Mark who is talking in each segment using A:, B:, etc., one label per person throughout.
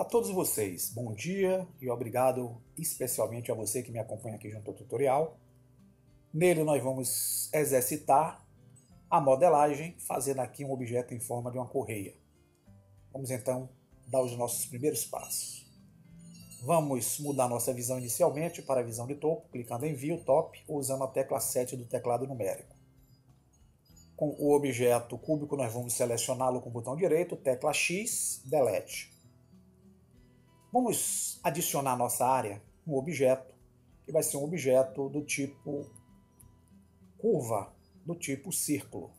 A: Olá a todos vocês, bom dia e obrigado especialmente a você que me acompanha aqui junto ao tutorial. Nele nós vamos exercitar a modelagem, fazendo aqui um objeto em forma de uma correia. Vamos então dar os nossos primeiros passos. Vamos mudar nossa visão inicialmente para a visão de topo, clicando em View Top ou usando a tecla 7 do teclado numérico. Com o objeto cúbico nós vamos selecioná-lo com o botão direito, tecla X, Delete. Vamos adicionar à nossa área um objeto, que vai ser um objeto do tipo curva, do tipo círculo.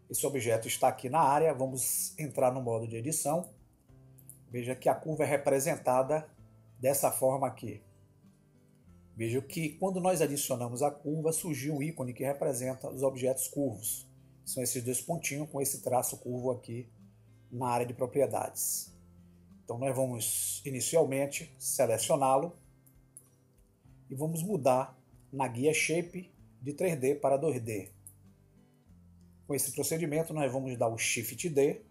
A: Esse objeto está aqui na área, vamos entrar no modo de edição. Veja que a curva é representada dessa forma aqui. Veja que quando nós adicionamos a curva, surgiu um ícone que representa os objetos curvos. São esses dois pontinhos com esse traço curvo aqui na área de propriedades. Então nós vamos inicialmente selecioná-lo e vamos mudar na guia Shape de 3D para 2D. Com esse procedimento nós vamos dar o Shift D,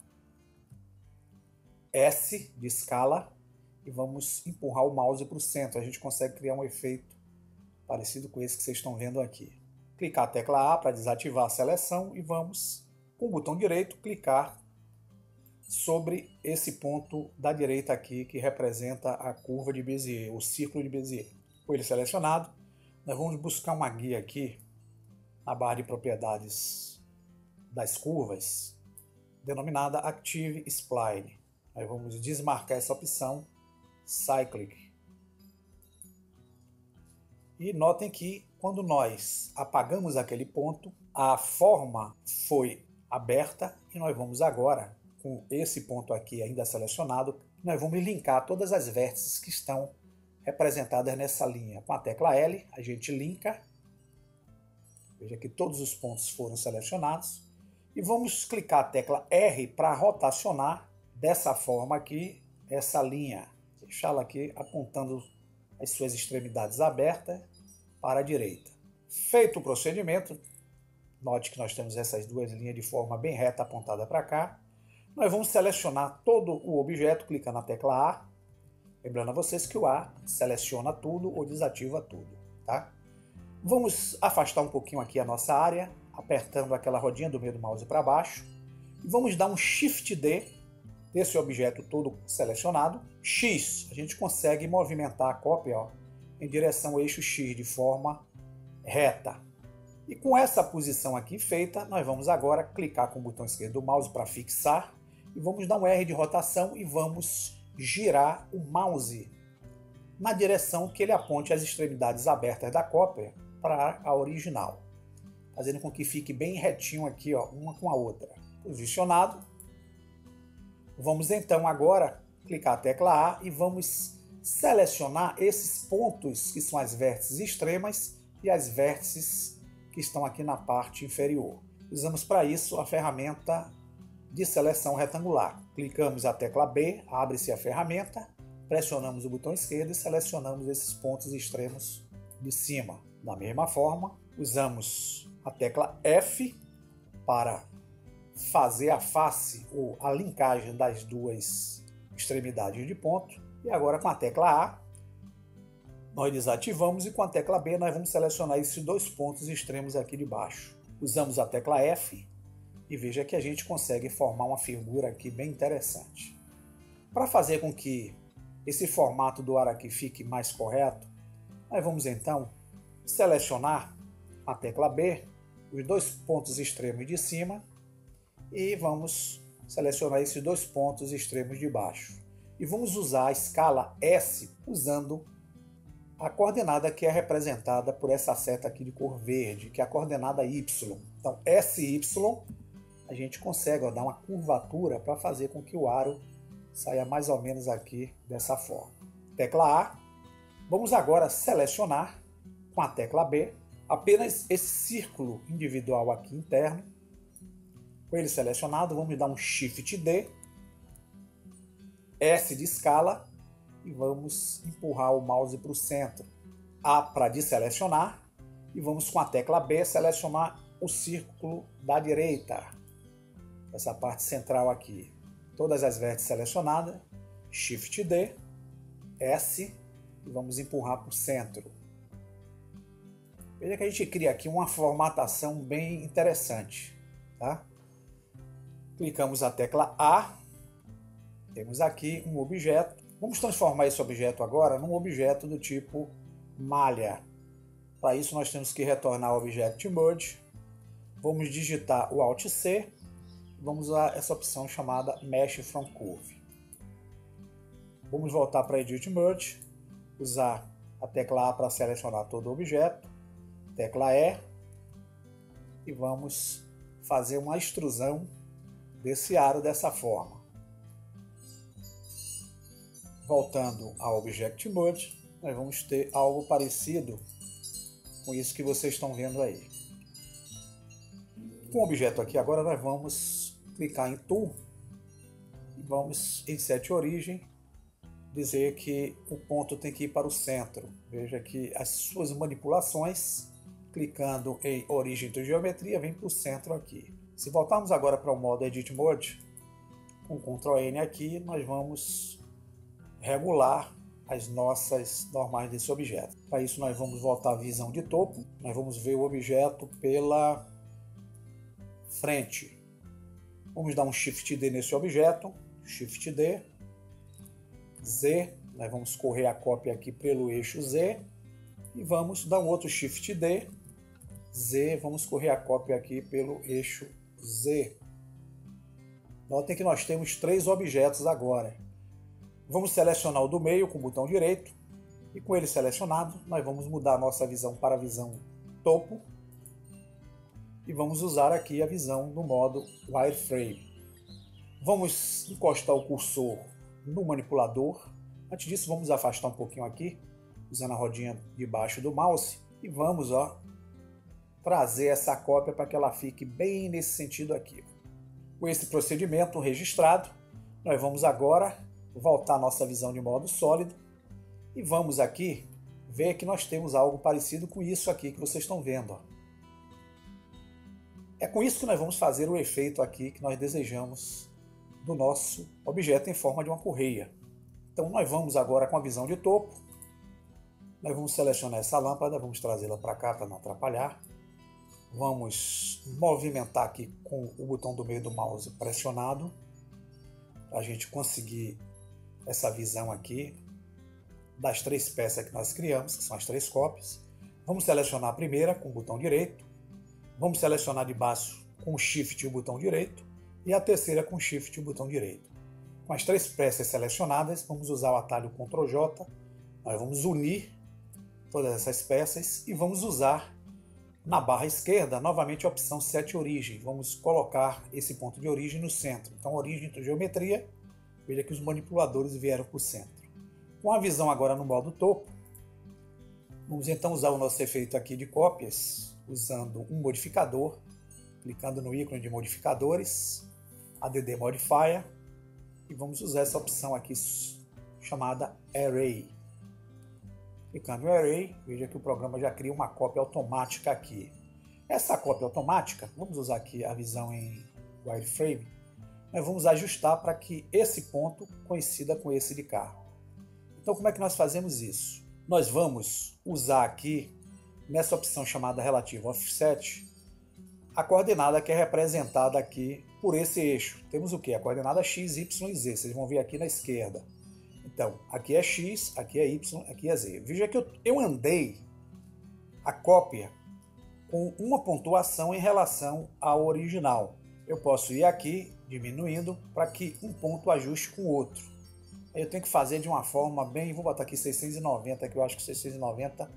A: S de escala e vamos empurrar o mouse para o centro. A gente consegue criar um efeito parecido com esse que vocês estão vendo aqui. Clicar a tecla A para desativar a seleção e vamos, com o botão direito, clicar sobre esse ponto da direita aqui que representa a curva de Bézier, o círculo de Bézier. Com ele selecionado, nós vamos buscar uma guia aqui na barra de propriedades das curvas, denominada Active Spline. Nós vamos desmarcar essa opção, Cyclic. E notem que quando nós apagamos aquele ponto, a forma foi aberta e nós vamos agora, com esse ponto aqui ainda selecionado, nós vamos linkar todas as vértices que estão representadas nessa linha. Com a tecla L, a gente linka. Veja que todos os pontos foram selecionados. E vamos clicar a tecla R para rotacionar dessa forma aqui essa linha. Deixá-la aqui apontando as suas extremidades abertas para a direita. Feito o procedimento, note que nós temos essas duas linhas de forma bem reta apontada para cá. Nós vamos selecionar todo o objeto, clicando na tecla A. Lembrando a vocês que o A seleciona tudo ou desativa tudo, tá? Vamos afastar um pouquinho aqui a nossa área, apertando aquela rodinha do meio do mouse para baixo. E vamos dar um Shift D desse objeto todo selecionado. X, a gente consegue movimentar a cópia, ó, em direção ao eixo X de forma reta. E com essa posição aqui feita, nós vamos agora clicar com o botão esquerdo do mouse para fixar. E vamos dar um R de rotação e vamos girar o mouse na direção que ele aponte as extremidades abertas da cópia para a original, fazendo com que fique bem retinho aqui, ó, uma com a outra. Posicionado. Vamos então agora clicar a tecla A e vamos selecionar esses pontos que são as vértices extremas e as vértices que estão aqui na parte inferior. Usamos para isso a ferramenta de seleção retangular. Clicamos a tecla B, abre-se a ferramenta, pressionamos o botão esquerdo e selecionamos esses pontos extremos de cima. Da mesma forma, usamos a tecla F para fazer a face ou a linkagem das duas extremidades de ponto. E agora com a tecla A, nós desativamos e com a tecla B nós vamos selecionar esses dois pontos extremos aqui de baixo. Usamos a tecla F e veja que a gente consegue formar uma figura aqui bem interessante. Para fazer com que esse formato do ar aqui fique mais correto, nós vamos então selecionar a tecla B, os dois pontos extremos de cima e vamos selecionar esses dois pontos extremos de baixo. E vamos usar a escala S usando a coordenada que é representada por essa seta aqui de cor verde, que é a coordenada Y. Então, SY, a gente consegue, ó, dar uma curvatura para fazer com que o aro saia mais ou menos aqui dessa forma. Tecla A. Vamos agora selecionar com a tecla B apenas esse círculo individual aqui interno. Com ele selecionado, vamos dar um Shift D, S de escala e vamos empurrar o mouse para o centro. A para desselecionar e vamos com a tecla B selecionar o círculo da direita. Essa parte central aqui. Todas as vértices selecionadas. Shift D, S, e vamos empurrar para o centro. Veja que a gente cria aqui uma formatação bem interessante, tá? Clicamos a tecla A, temos aqui um objeto. Vamos transformar esse objeto agora num objeto do tipo malha. Para isso nós temos que retornar ao Object Merge. Vamos digitar o Alt C. Vamos usar essa opção chamada Mesh from Curve. Vamos voltar para Edit Merge. Usar a tecla A para selecionar todo o objeto. Tecla E. E vamos fazer uma extrusão desse aro dessa forma. Voltando ao Object Merge, nós vamos ter algo parecido com isso que vocês estão vendo aí. Com o objeto aqui, agora nós vamos clicar em Tool e vamos em Set Origem, dizer que o ponto tem que ir para o centro. Veja que as suas manipulações, clicando em Origem de Geometria, vem para o centro aqui. Se voltarmos agora para o modo Edit Mode, com Ctrl N aqui, nós vamos regular as nossas normais desse objeto. Para isso nós vamos voltar à visão de topo, nós vamos ver o objeto pela frente. Vamos dar um Shift D nesse objeto, Shift D, Z, nós vamos correr a cópia aqui pelo eixo Z e vamos dar um outro Shift D, Z, vamos correr a cópia aqui pelo eixo Z. Notem que nós temos 3 objetos agora. Vamos selecionar o do meio com o botão direito e com ele selecionado nós vamos mudar a nossa visão para a visão topo e vamos usar aqui a visão no modo Wireframe. Vamos encostar o cursor no manipulador. Antes disso vamos afastar um pouquinho aqui usando a rodinha de baixo do mouse e vamos trazer essa cópia para que ela fique bem nesse sentido aqui. Com esse procedimento registrado, nós vamos agora voltar a nossa visão de modo sólido e vamos aqui ver que nós temos algo parecido com isso aqui que vocês estão vendo. É com isso que nós vamos fazer o efeito aqui que nós desejamos do nosso objeto em forma de uma correia. Então nós vamos agora com a visão de topo, nós vamos selecionar essa lâmpada, vamos trazê-la para cá para não atrapalhar. Vamos movimentar aqui com o botão do meio do mouse pressionado para a gente conseguir essa visão aqui das 3 peças que nós criamos, que são as 3 cópias. Vamos selecionar a primeira com o botão direito, vamos selecionar de baixo com o Shift e o botão direito e a terceira com o Shift e o botão direito. Com as 3 peças selecionadas, vamos usar o atalho Ctrl J, nós vamos unir todas essas peças e vamos usar na barra esquerda novamente a opção Set Origem. Vamos colocar esse ponto de origem no centro. Então, origem de geometria. Veja que os manipuladores vieram para o centro. Com a visão agora no modo topo, vamos então usar o nosso efeito aqui de cópias, usando um modificador, clicando no ícone de modificadores, Add Modifier, e vamos usar essa opção aqui chamada Array. Clicando em Array, veja que o programa já cria uma cópia automática aqui. Essa cópia automática, vamos usar aqui a visão em Wireframe, nós vamos ajustar para que esse ponto coincida com esse de cá. Então como é que nós fazemos isso? Nós vamos usar aqui, nessa opção chamada Relative Offset, a coordenada que é representada aqui por esse eixo. Temos o que? A coordenada X, Y e Z. Vocês vão ver aqui na esquerda. Então, aqui é X, aqui é Y, aqui é Z. Veja que eu andei a cópia com uma pontuação em relação ao original. Eu posso ir aqui diminuindo para que um ponto ajuste com o outro. Aí eu tenho que fazer de uma forma bem... Vou botar aqui 690, que eu acho que 690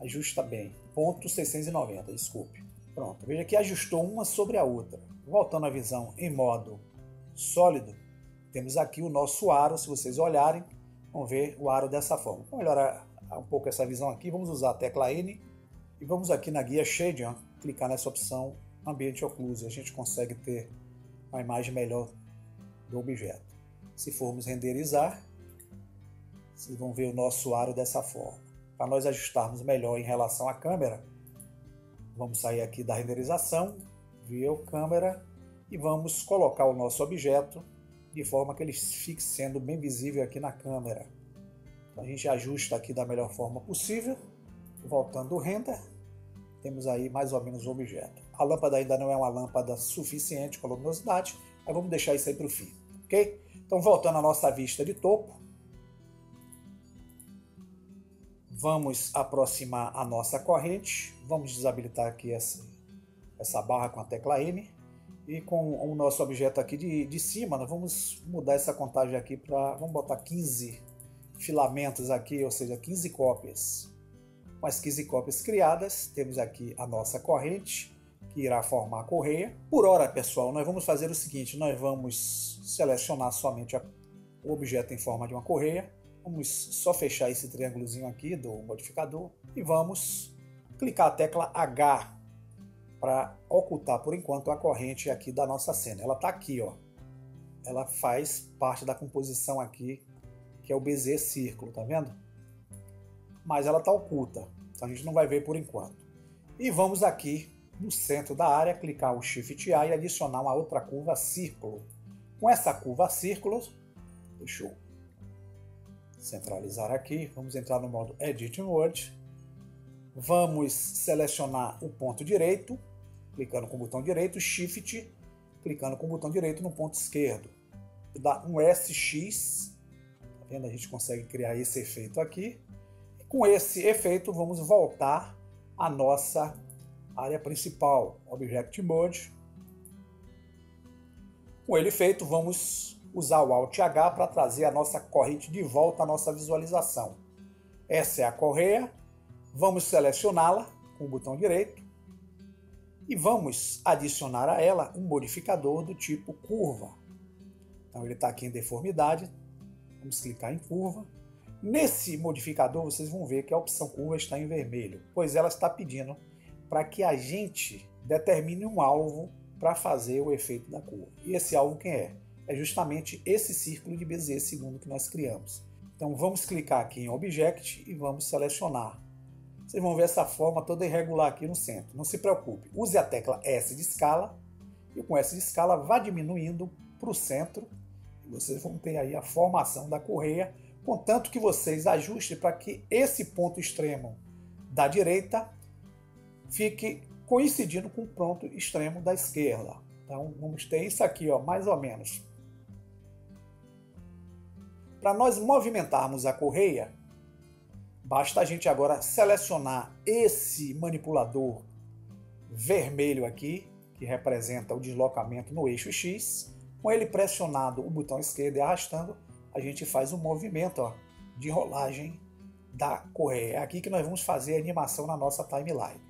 A: ajusta bem. Ponto 690, desculpe. Pronto, veja que ajustou uma sobre a outra. Voltando à visão em modo sólido, temos aqui o nosso aro. Se vocês olharem, vão ver o aro dessa forma. Vamos melhorar um pouco essa visão aqui. Vamos usar a tecla N e vamos aqui na guia Shading, clicar nessa opção Ambient Occlusion. A gente consegue ter uma imagem melhor do objeto. Se formos renderizar, vocês vão ver o nosso aro dessa forma. Para nós ajustarmos melhor em relação à câmera, vamos sair aqui da renderização, View Câmera, e vamos colocar o nosso objeto de forma que ele fique sendo bem visível aqui na câmera. Então, a gente ajusta aqui da melhor forma possível. Voltando o render, temos aí mais ou menos o objeto. A lâmpada ainda não é uma lâmpada suficiente com a luminosidade, mas vamos deixar isso aí para o fim, ok? Então, voltando à nossa vista de topo, vamos aproximar a nossa corrente, vamos desabilitar aqui essa barra com a tecla M, e com o nosso objeto aqui de cima, nós vamos mudar essa contagem aqui para, vamos botar 15 filamentos aqui, ou seja, 15 cópias. Com as 15 cópias criadas, temos aqui a nossa corrente, que irá formar a correia. Por hora, pessoal, nós vamos fazer o seguinte, nós vamos selecionar somente o objeto em forma de uma correia, vamos só fechar esse triângulozinho aqui do modificador e vamos clicar a tecla H para ocultar por enquanto a corrente aqui da nossa cena. Ela está aqui, ó. Ela faz parte da composição aqui, que é o Bezier círculo, tá vendo? Mas ela está oculta, então a gente não vai ver por enquanto. E vamos aqui no centro da área, clicar o Shift A e adicionar uma outra curva círculo. Com essa curva círculo, deixa eu centralizar aqui, vamos entrar no modo Edit Word, vamos selecionar o ponto direito, clicando com o botão direito, Shift, clicando com o botão direito no ponto esquerdo. Dá um SX, tá vendo? A gente consegue criar esse efeito aqui. E com esse efeito, vamos voltar à nossa área principal, Object Mode. Com ele feito, vamos usar o Alt H para trazer a nossa corrente de volta à nossa visualização. Essa é a correia, vamos selecioná-la com o botão direito e vamos adicionar a ela um modificador do tipo curva. Então ele está aqui em deformidade, vamos clicar em curva. Nesse modificador vocês vão ver que a opção curva está em vermelho, pois ela está pedindo para que a gente determine um alvo para fazer o efeito da curva. E esse alvo quem é? É justamente esse círculo de Bezier segundo que nós criamos. Então vamos clicar aqui em Object e vamos selecionar. Vocês vão ver essa forma toda irregular aqui no centro. Não se preocupe, use a tecla S de escala e com S de escala vá diminuindo para o centro e vocês vão ter aí a formação da correia, contanto que vocês ajustem para que esse ponto extremo da direita fique coincidindo com o ponto extremo da esquerda. Então vamos ter isso aqui, ó, mais ou menos. Para nós movimentarmos a correia, basta a gente agora selecionar esse manipulador vermelho aqui, que representa o deslocamento no eixo X. Com ele pressionado o botão esquerdo e arrastando, a gente faz um movimento, ó, de rolagem da correia. É aqui que nós vamos fazer a animação na nossa timeline.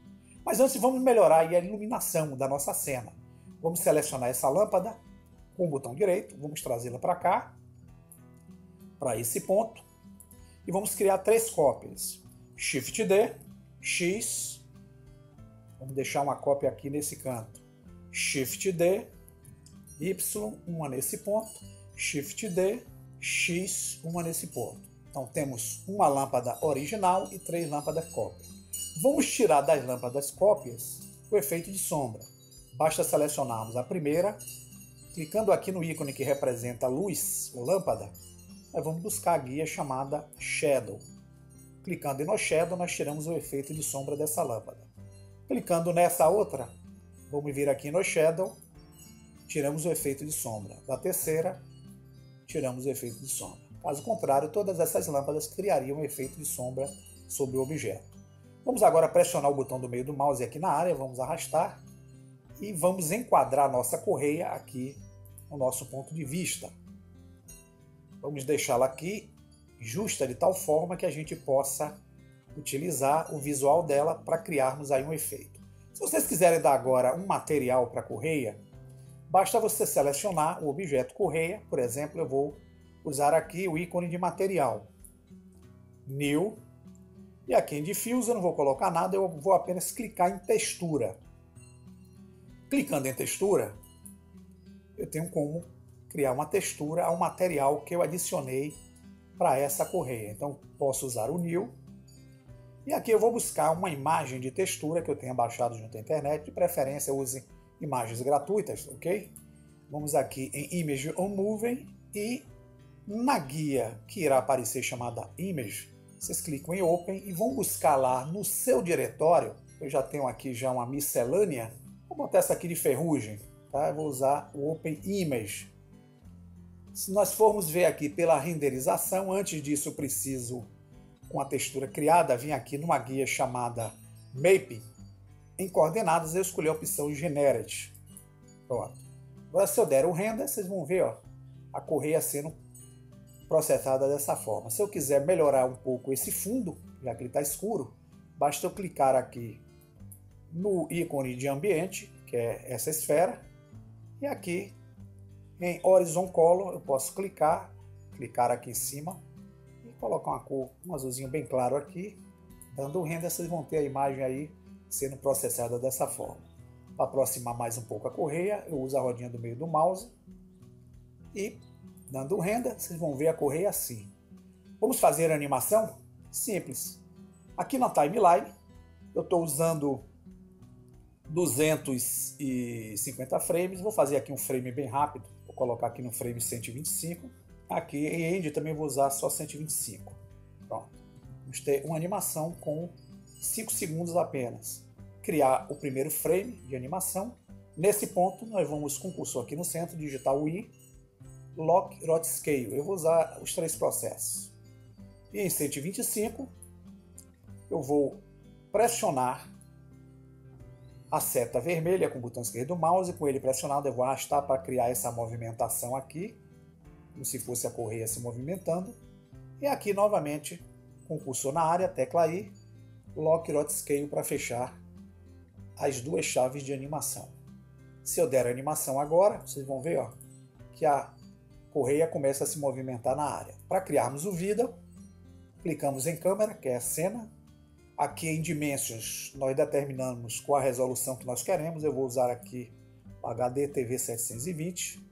A: Mas antes vamos melhorar aí a iluminação da nossa cena. Vamos selecionar essa lâmpada com o botão direito, vamos trazê-la para cá, para esse ponto, e vamos criar 3 cópias. Shift D, X, vamos deixar uma cópia aqui nesse canto. Shift D, Y, uma nesse ponto. Shift D, X, uma nesse ponto. Então temos uma lâmpada original e 3 lâmpadas cópias. Vamos tirar das lâmpadas cópias o efeito de sombra. Basta selecionarmos a primeira, clicando aqui no ícone que representa luz ou lâmpada, nós vamos buscar a guia chamada Shadow. Clicando no Shadow, nós tiramos o efeito de sombra dessa lâmpada. Clicando nessa outra, vamos vir aqui no Shadow, tiramos o efeito de sombra. Da terceira, tiramos o efeito de sombra. Caso contrário, todas essas lâmpadas criariam um efeito de sombra sobre o objeto. Vamos agora pressionar o botão do meio do mouse aqui na área, vamos arrastar e vamos enquadrar a nossa correia aqui no nosso ponto de vista. Vamos deixá-la aqui justa de tal forma que a gente possa utilizar o visual dela para criarmos aí um efeito. Se vocês quiserem dar agora um material para a correia, basta você selecionar o objeto correia. Por exemplo, eu vou usar aqui o ícone de material. New. E aqui em Diffuse eu não vou colocar nada, eu vou apenas clicar em textura. Clicando em textura, eu tenho como criar uma textura ao material que eu adicionei para essa correia. Então posso usar o New. E aqui eu vou buscar uma imagem de textura que eu tenha baixado junto à internet. De preferência use imagens gratuitas, ok? Vamos aqui em Image on Moving e na guia que irá aparecer chamada Image, vocês clicam em Open e vão buscar lá no seu diretório. Eu já tenho aqui já uma miscelânea. Vou botar essa aqui de ferrugem, tá? Eu vou usar o Open Image. Se nós formos ver aqui pela renderização, antes disso eu preciso, com a textura criada, vir aqui numa guia chamada Mapping. Em coordenadas eu escolhi a opção Generate. Pronto. Agora se eu der o render, vocês vão ver, ó, a correia sendo processada dessa forma. Se eu quiser melhorar um pouco esse fundo, já que ele está escuro, basta eu clicar aqui no ícone de ambiente, que é essa esfera, e aqui em Horizon Color eu posso clicar aqui em cima e colocar uma cor, um azulzinho bem claro aqui, dando o render. Vocês vão ter a imagem aí sendo processada dessa forma. Para aproximar mais um pouco a correia, eu uso a rodinha do meio do mouse e dando o render, vocês vão ver a correia assim. Vamos fazer a animação? Simples. Aqui na timeline, eu estou usando 250 frames. Vou fazer aqui um frame bem rápido. Vou colocar aqui no frame 125. Aqui em End também vou usar só 125. Pronto. Vamos ter uma animação com 5 segundos apenas. Criar o primeiro frame de animação. Nesse ponto, nós vamos com o cursor aqui no centro, digitar o I, Lock, Rot, Scale. Eu vou usar os 3 processos. E em 125, eu vou pressionar a seta vermelha com o botão esquerdo do mouse. Com ele pressionado, eu vou arrastar para criar essa movimentação aqui, como se fosse a correia se movimentando. E aqui, novamente, com o cursor na área, tecla I, Lock, Rot, Scale para fechar as 2 chaves de animação. Se eu der a animação agora, vocês vão ver, ó, que a correia começa a se movimentar na área. Para criarmos o vídeo, clicamos em câmera, que é a cena. Aqui em Dimensions, nós determinamos qual a resolução que nós queremos. Eu vou usar aqui o HD TV 720.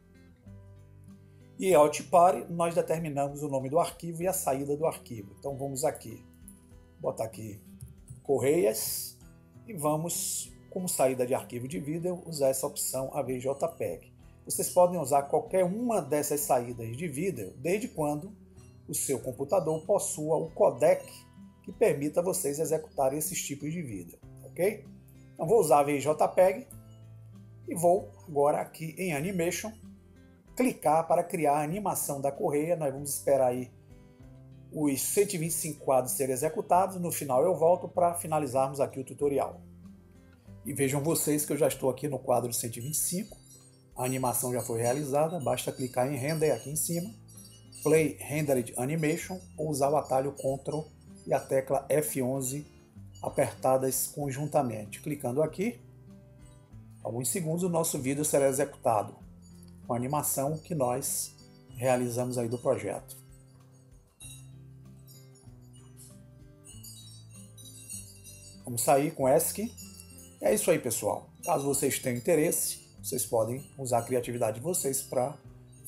A: E Alt Pare, nós determinamos o nome do arquivo e a saída do arquivo. Então vamos aqui, botar aqui correias e vamos, como saída de arquivo de vídeo, usar essa opção AVJPEG. Vocês podem usar qualquer uma dessas saídas de vídeo, desde quando o seu computador possua o codec que permita vocês executarem esses tipos de vídeo, ok? Então vou usar a VJPEG e vou agora aqui em Animation clicar para criar a animação da correia. Nós vamos esperar aí os 125 quadros serem executados. No final eu volto para finalizarmos aqui o tutorial. E vejam vocês que eu já estou aqui no quadro 125. A animação já foi realizada, basta clicar em Render aqui em cima, Play Rendered Animation, ou usar o atalho Ctrl e a tecla F11 apertadas conjuntamente. Clicando aqui, alguns segundos o nosso vídeo será executado com a animação que nós realizamos aí do projeto. Vamos sair com ESC. É isso aí, pessoal. Caso vocês tenham interesse, vocês podem usar a criatividade de vocês para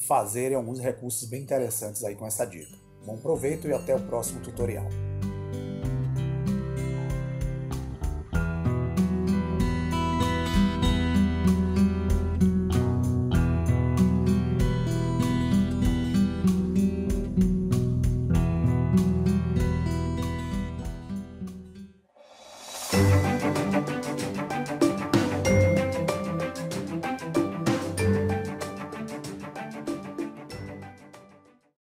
A: fazerem alguns recursos bem interessantes aí com essa dica. Bom proveito e até o próximo tutorial.